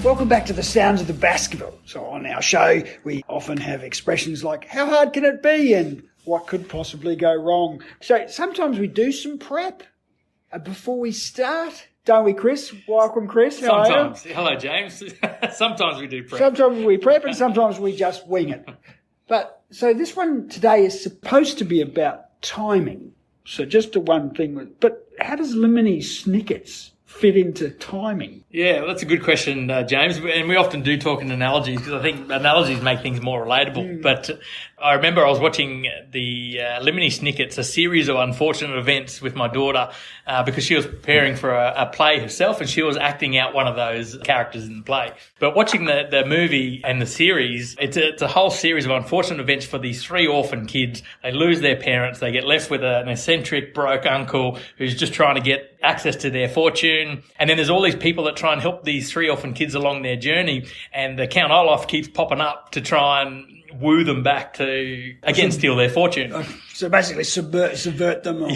Welcome back to the Sounds of the Baskerville. So on our show, we often have expressions like, how hard can it be? And what could possibly go wrong? So sometimes we do some prep before we start. Don't we, Chris? Welcome, Chris. How Sometimes. Hello, James. Sometimes we do prep. Sometimes we prep and sometimes we just wing it. But so this one today is supposed to be about timing. So just the one thing. But how does Lemony Snicket's fit into timing? Yeah, well, that's a good question, James. And we often do talk in analogies because I think analogies make things more relatable. But I remember I was watching the Lemony Snicket's A Series of Unfortunate Events with my daughter because she was preparing for a play herself and she was acting out one of those characters in the play. But watching the movie and the series, it's a whole series of unfortunate events for these three orphan kids. They lose their parents. They get left with an eccentric, broke uncle who's just trying to get access to their fortune. And then there's all these people that try and help these three orphan kids along their journey. And the Count Olaf keeps popping up to try and woo them back to, again, steal their fortune. So basically subvert them or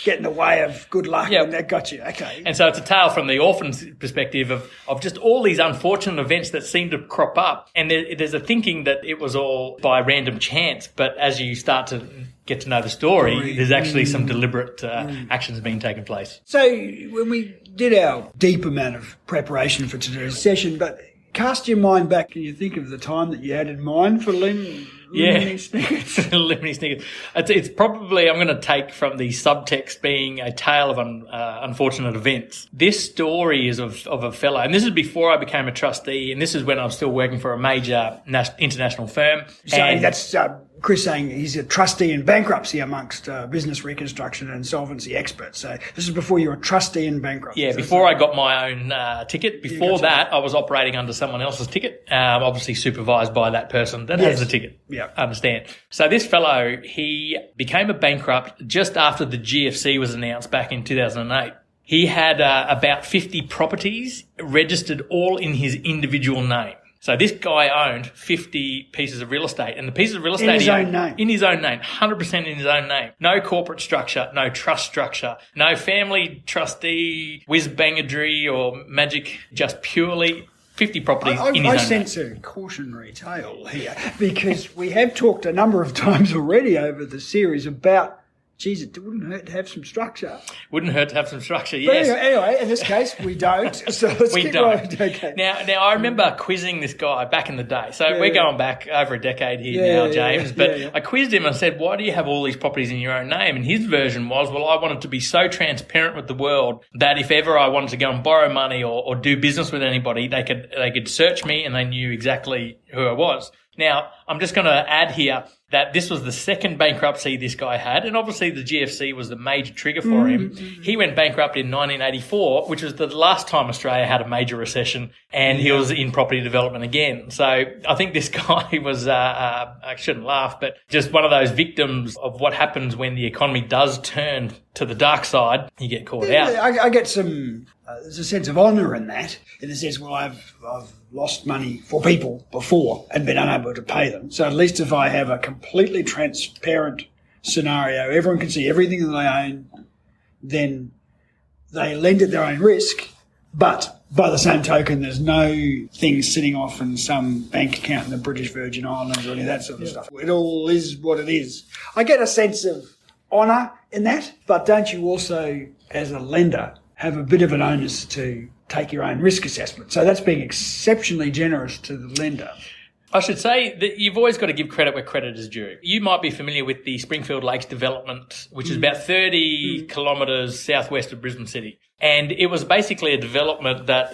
get in the way of good luck. Yep. And that got you. Okay. And so it's a tale from the orphan's perspective of just all these unfortunate events that seem to crop up. And there's a thinking that it was all by random chance. But as you start to get to know the story, there's actually some deliberate actions being taken place. So when we did our deep amount of preparation for today's session, but cast your mind back, can you think of the time that you had in mind for Lemony Snicket? Lemony Snicket. It's probably, I'm going to take from the subtext being a tale of unfortunate events. This story is of a fellow, and this is before I became a trustee, and this is when I was still working for a major international firm. So that's Chris saying he's a trustee in bankruptcy amongst business reconstruction and insolvency experts. So this is before you were a trustee in bankruptcy. Yeah, before I got my own ticket. Before that, I was operating under someone else's ticket, obviously supervised by that person that has the ticket. Yeah. Understand. So this fellow, he became a bankrupt just after the GFC was announced back in 2008. He had about 50 properties registered all in his individual name. So this guy owned 50 pieces of real estate, and the pieces of real estate in his own name. In his own name, 100% in his own name. No corporate structure, no trust structure, no family trustee, whiz-bangadry or magic, just purely 50 properties in his own name. I sense a cautionary tale here because we have talked a number of times already over the series about, geez, it wouldn't hurt to have some structure. Wouldn't hurt to have some structure, yes. But anyway, in this case, we don't. So let's keep going. Okay. Now, I remember quizzing this guy back in the day. So we're going back over a decade here now, James. But I quizzed him and I said, why do you have all these properties in your own name? And his version was, well, I wanted to be so transparent with the world that if ever I wanted to go and borrow money or do business with anybody, they could search me and they knew exactly who I was. Now, I'm just going to add here that this was the second bankruptcy this guy had, and obviously the GFC was the major trigger for him. He went bankrupt in 1984, which was the last time Australia had a major recession, and he was in property development again. So I think this guy was, I shouldn't laugh, but just one of those victims of what happens when the economy does turn to the dark side. You get caught out. I get some, there's a sense of honour in that, in the sense, well, I've lost money for people before and been unable to pay them. So at least if I have a completely transparent scenario, everyone can see everything that they own, then they lend at their own risk. But by the same token, there's no things sitting off in some bank account in the British Virgin Islands or any of that sort of stuff. It all is what it is. I get a sense of honour in that, but don't you also, as a lender, have a bit of an onus to take your own risk assessment? So that's being exceptionally generous to the lender. I should say that you've always got to give credit where credit is due. You might be familiar with the Springfield Lakes development, which is about 30 kilometres southwest of Brisbane City. And it was basically a development that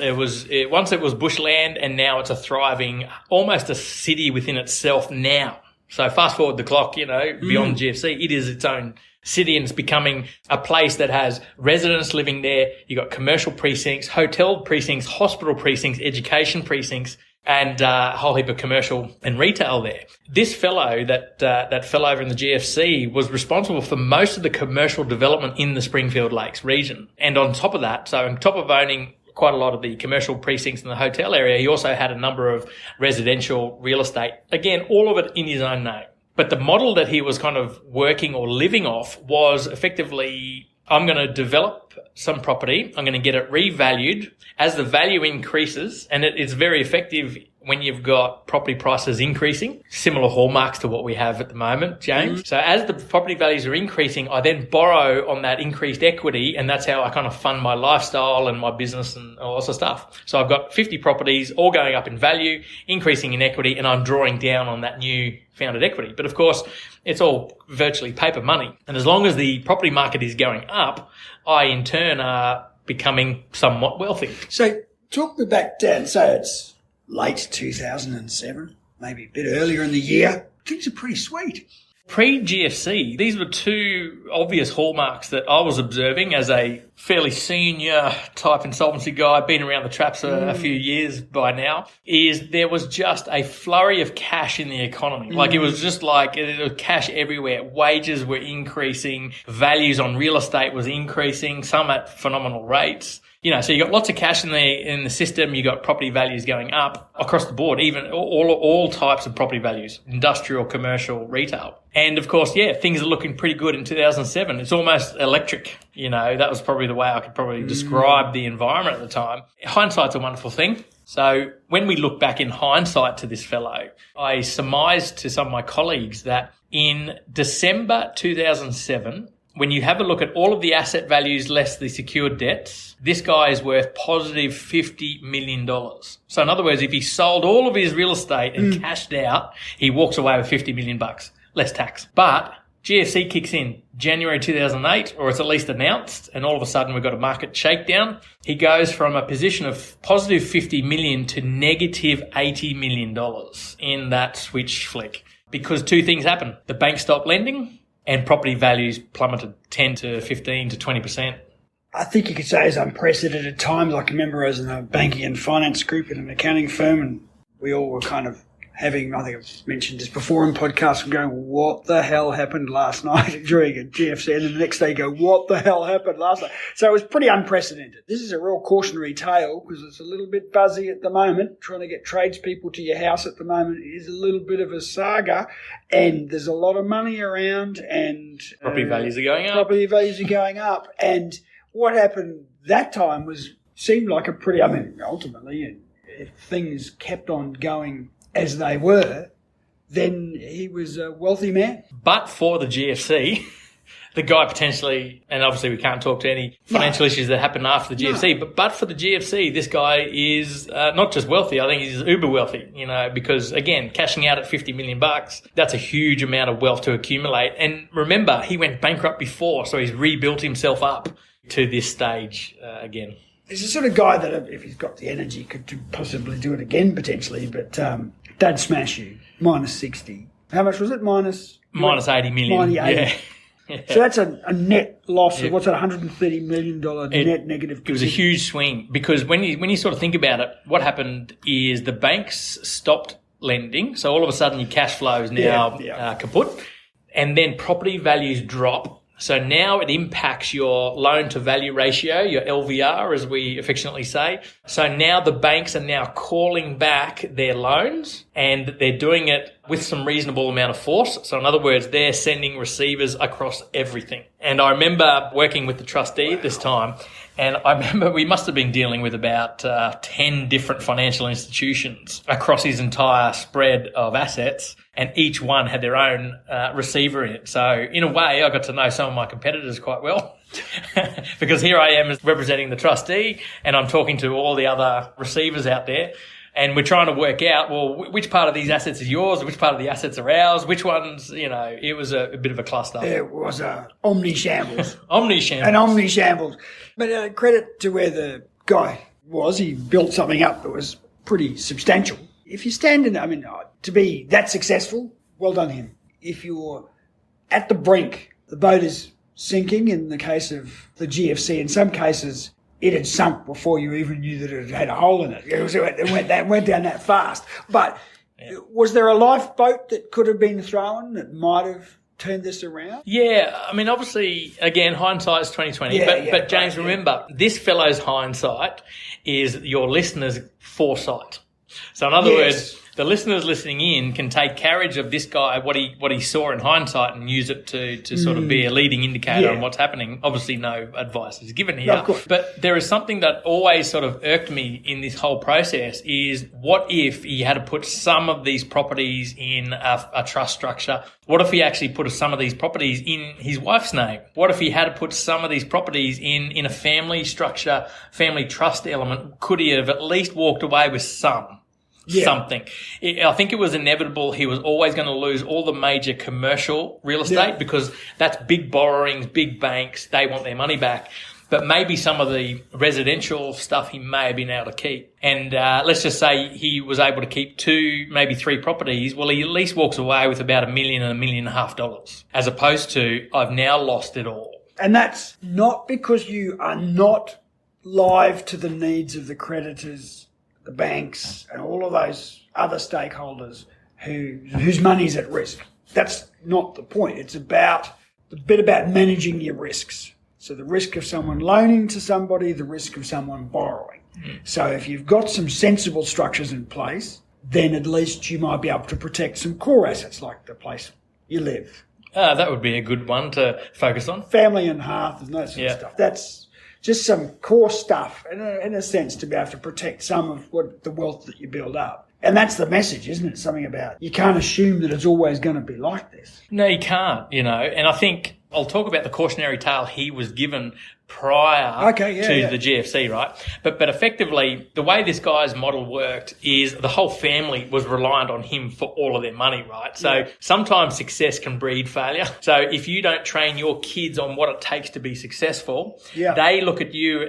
once it was bushland and now it's a thriving, almost a city within itself now. So fast forward the clock, beyond GFC, it is its own city and it's becoming a place that has residents living there. You've got commercial precincts, hotel precincts, hospital precincts, education precincts, and a whole heap of commercial and retail there. This fellow that fell over in the GFC was responsible for most of the commercial development in the Springfield Lakes region. And on top of that, so on top of owning quite a lot of the commercial precincts in the hotel area, he also had a number of residential real estate. Again, all of it in his own name. But the model that he was kind of working or living off was effectively I'm going to develop some property. I'm going to get it revalued as the value increases, and it's very effective when you've got property prices increasing, similar hallmarks to what we have at the moment, James. So as the property values are increasing, I then borrow on that increased equity, and that's how I kind of fund my lifestyle and my business and all sorts of stuff. So I've got 50 properties all going up in value, increasing in equity, and I'm drawing down on that new founded equity. But of course, it's all virtually paper money. And as long as the property market is going up, I in turn are becoming somewhat wealthy. So talk me back down. So it's late 2007, maybe a bit earlier in the year. Things are pretty sweet. Pre-GFC, these were two obvious hallmarks that I was observing as a fairly senior type insolvency guy, been around the traps a few years by now, is there was just a flurry of cash in the economy. Like it was just like there was cash everywhere. Wages were increasing, values on real estate was increasing, some at phenomenal rates. You know, so you got lots of cash in the system. You got property values going up across the board, even all types of property values, industrial, commercial, retail. And of course, yeah, things are looking pretty good in 2007. It's almost electric. You know, that was probably the way I could probably describe the environment at the time. Hindsight's a wonderful thing. So when we look back in hindsight to this fellow, I surmised to some of my colleagues that in December 2007, when you have a look at all of the asset values less the secured debts, this guy is worth positive $50 million. So in other words, if he sold all of his real estate and cashed out, he walks away with $50 million, less tax. But GFC kicks in January 2008, or it's at least announced, and all of a sudden we've got a market shakedown. He goes from a position of positive 50 million to negative $80 million in that switch flick. Because two things happen. The bank stopped lending, and property values plummeted 10 to 15 to 20%. I think you could say it's unprecedented times. I can remember I was in a banking and finance group in an accounting firm, and we all were kind of having, I think I've mentioned this before in podcasts, we're going, what the hell happened last night during a GFC? And then the next day go, what the hell happened last night? So it was pretty unprecedented. This is a real cautionary tale because it's a little bit buzzy at the moment. Trying to get tradespeople to your house at the moment is a little bit of a saga, and there's a lot of money around, and property values are going up. Property values are going up. And what happened that time seemed like a pretty, ultimately, if things kept on going as they were, then he was a wealthy man. But for the GFC, the guy potentially, and obviously we can't talk to any financial issues that happened after the GFC, but for the GFC, this guy is not just wealthy, I think he's uber wealthy, because again, cashing out at $50 million, that's a huge amount of wealth to accumulate. And remember, he went bankrupt before, so he's rebuilt himself up to this stage again. He's the sort of guy that, if he's got the energy, could possibly do it again, potentially, but dad smash you, minus 60. How much was it? Minus 80 million. 80. Yeah. So that's a net loss of, what's that, $130 million net negative position. It was a huge swing because when you sort of think about it, what happened is the banks stopped lending. So all of a sudden your cash flow is now kaput. And then property values drop. So now it impacts your loan to value ratio, your LVR, as we affectionately say. So now the banks are now calling back their loans, and they're doing it with some reasonable amount of force. So in other words, they're sending receivers across everything. And I remember working with the trustee at this time, and I remember we must have been dealing with about 10 different financial institutions across his entire spread of assets, and each one had their own receiver in it. So in a way, I got to know some of my competitors quite well because here I am as representing the trustee, and I'm talking to all the other receivers out there. And we're trying to work out, well, which part of these assets is yours, which part of the assets are ours, which ones, it was a bit of a cluster. It was a omnishambles. Omnishambles. An omnishambles. But credit to where the guy was. He built something up that was pretty substantial. If you stand in, to be that successful, well done him. If you're at the brink, the boat is sinking in the case of the GFC. In some cases, it had sunk before you even knew that it had a hole in it. It went down that fast. But was there a lifeboat that could have been thrown that might have turned this around? Yeah, obviously, again, hindsight's 2020. But James, remember, this fellow's hindsight is your listener's foresight. So in other words, the listeners listening in can take carriage of this guy, what he saw in hindsight, and use it to sort of be a leading indicator on what's happening. Obviously, no advice is given here. No, of course. But there is something that always sort of irked me in this whole process is what if he had to put some of these properties in a trust structure? What if he actually put some of these properties in his wife's name? What if he had to put some of these properties in a family structure, family trust element? Could he have at least walked away with something? I think it was inevitable. He was always going to lose all the major commercial real estate because that's big borrowings, big banks. They want their money back. But maybe some of the residential stuff he may have been able to keep. And let's just say he was able to keep 2, maybe 3 properties. Well, he at least walks away with about $1 million and $1.5 million, as opposed to I've now lost it all. And that's not because you are not live to the needs of the creditors, the banks, and all of those other stakeholders whose money's at risk. That's not the point. It's about the bit about managing your risks. So the risk of someone loaning to somebody, the risk of someone borrowing. So if you've got some sensible structures in place, then at least you might be able to protect some core assets like the place you live. That would be a good one to focus on. Family and hearth and that sort of stuff. That's just some core stuff, in a sense, to be able to protect some of the wealth that you build up. And that's the message, isn't it? Something about you can't assume that it's always going to be like this. No, you can't, And I think I'll talk about the cautionary tale he was given prior to the GFC, right? But effectively, the way this guy's model worked is the whole family was reliant on him for all of their money, right? So sometimes success can breed failure. So if you don't train your kids on what it takes to be successful, they look at you,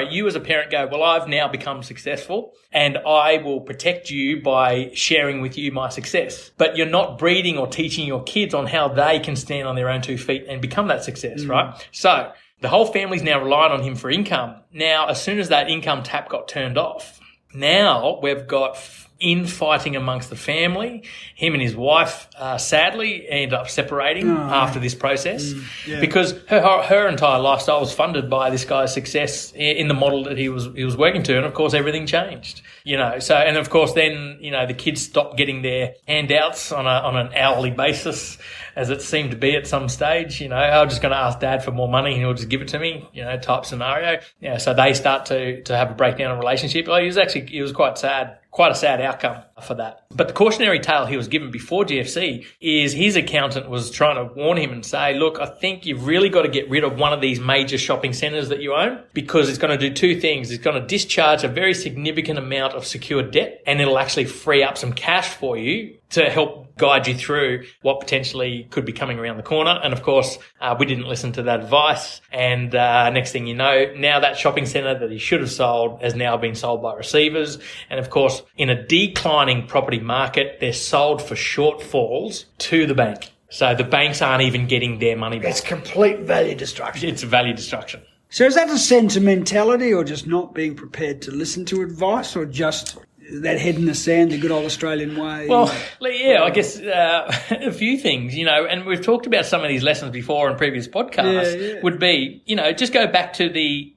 you as a parent go, well, I've now become successful and I will protect you by sharing with you my success. But you're not breeding or teaching your kids on how they can stand on their own 2 feet and become that success, right? So the whole family's now relying on him for income. Now, as soon as that income tap got turned off, now we've got infighting amongst the family. Him and his wife, sadly, ended up separating after this process because her entire lifestyle was funded by this guy's success in the model that he was working to. And of course, everything changed, So, and of course, then, the kids stopped getting their handouts on an hourly basis, as it seemed to be at some stage. I'm just going to ask Dad for more money and he'll just give it to me, type scenario. So they start to have a breakdown in relationship. It was quite sad. Quite a sad outcome for that. But the cautionary tale he was given before GFC is his accountant was trying to warn him and say, look, I think you've really got to get rid of one of these major shopping centres that you own because it's going to do 2 things. It's going to discharge a very significant amount of secured debt and it'll actually free up some cash for you to help guide you through what potentially could be coming around the corner. And of course, we didn't listen to that advice. And next thing you know, now that shopping centre that he should have sold has now been sold by receivers. And of course, in a declining property market, they're sold for shortfalls to the bank. So the banks aren't even getting their money back. It's complete value destruction. It's value destruction. So is that a sentimentality or just not being prepared to listen to advice or just that head in the sand, the good old Australian way? Well, I guess a few things, and we've talked about some of these lessons before in previous podcasts would be, just go back to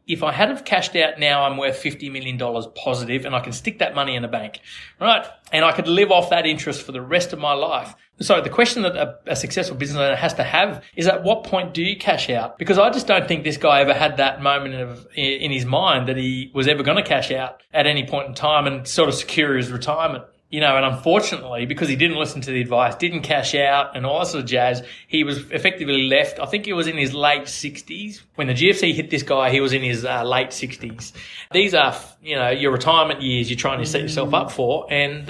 if I had have cashed out now, I'm worth $50 million positive and I can stick that money in a bank, right? And I could live off that interest for the rest of my life. So the question that a successful business owner has to have is at what point do you cash out? Because I just don't think this guy ever had that moment in his mind that he was ever going to cash out at any point in time and sort of secure his retirement. And unfortunately, because he didn't listen to the advice, didn't cash out and all that sort of jazz, he was effectively left. I think he was in his late 60s. When the GFC hit this guy, he was in his late 60s. These are, your retirement years you're trying to set yourself up for, and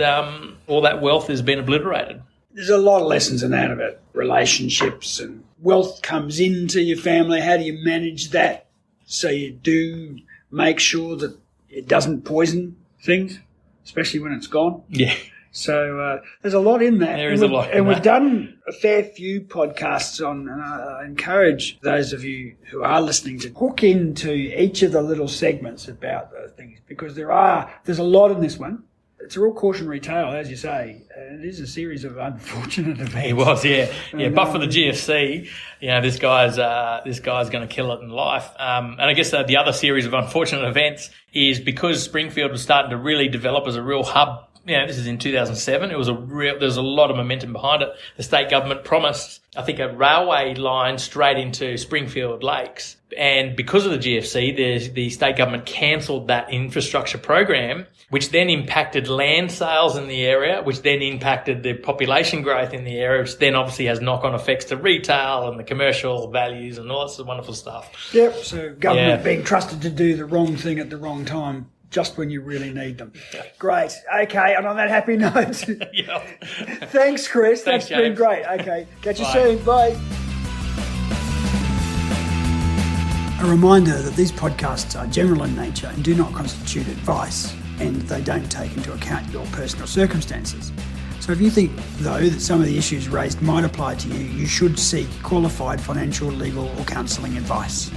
all that wealth has been obliterated. There's a lot of lessons in that about relationships and wealth comes into your family. How do you manage that so you do make sure that it doesn't poison things, especially when it's gone? Yeah. So there's a lot in that. There is a lot in that. And we've done a fair few podcasts on, and I encourage those of you who are listening to hook into each of the little segments about those things because there's a lot in this one. It's a real cautionary tale, as you say. It is a series of unfortunate events. He was, yeah. But for the GFC, this guy's going to kill it in life. And I guess the other series of unfortunate events is because Springfield was starting to really develop as a real hub this is in 2007. There was a lot of momentum behind it. The state government promised, I think, a railway line straight into Springfield Lakes. And because of the GFC, the state government cancelled that infrastructure program, which then impacted land sales in the area, which then impacted the population growth in the area, which then obviously has knock-on effects to retail and the commercial values and all that wonderful stuff. Yep, so government being trusted to do the wrong thing at the wrong time, just when you really need them. Great. Okay, and on that happy note, thanks, Chris. Thanks, That's been James. great. Okay, catch you Bye. soon. Bye. A reminder that these podcasts are general in nature and do not constitute advice, and they don't take into account your personal circumstances. So if you think, though, that some of the issues raised might apply to you, you should seek qualified financial, legal or counselling advice.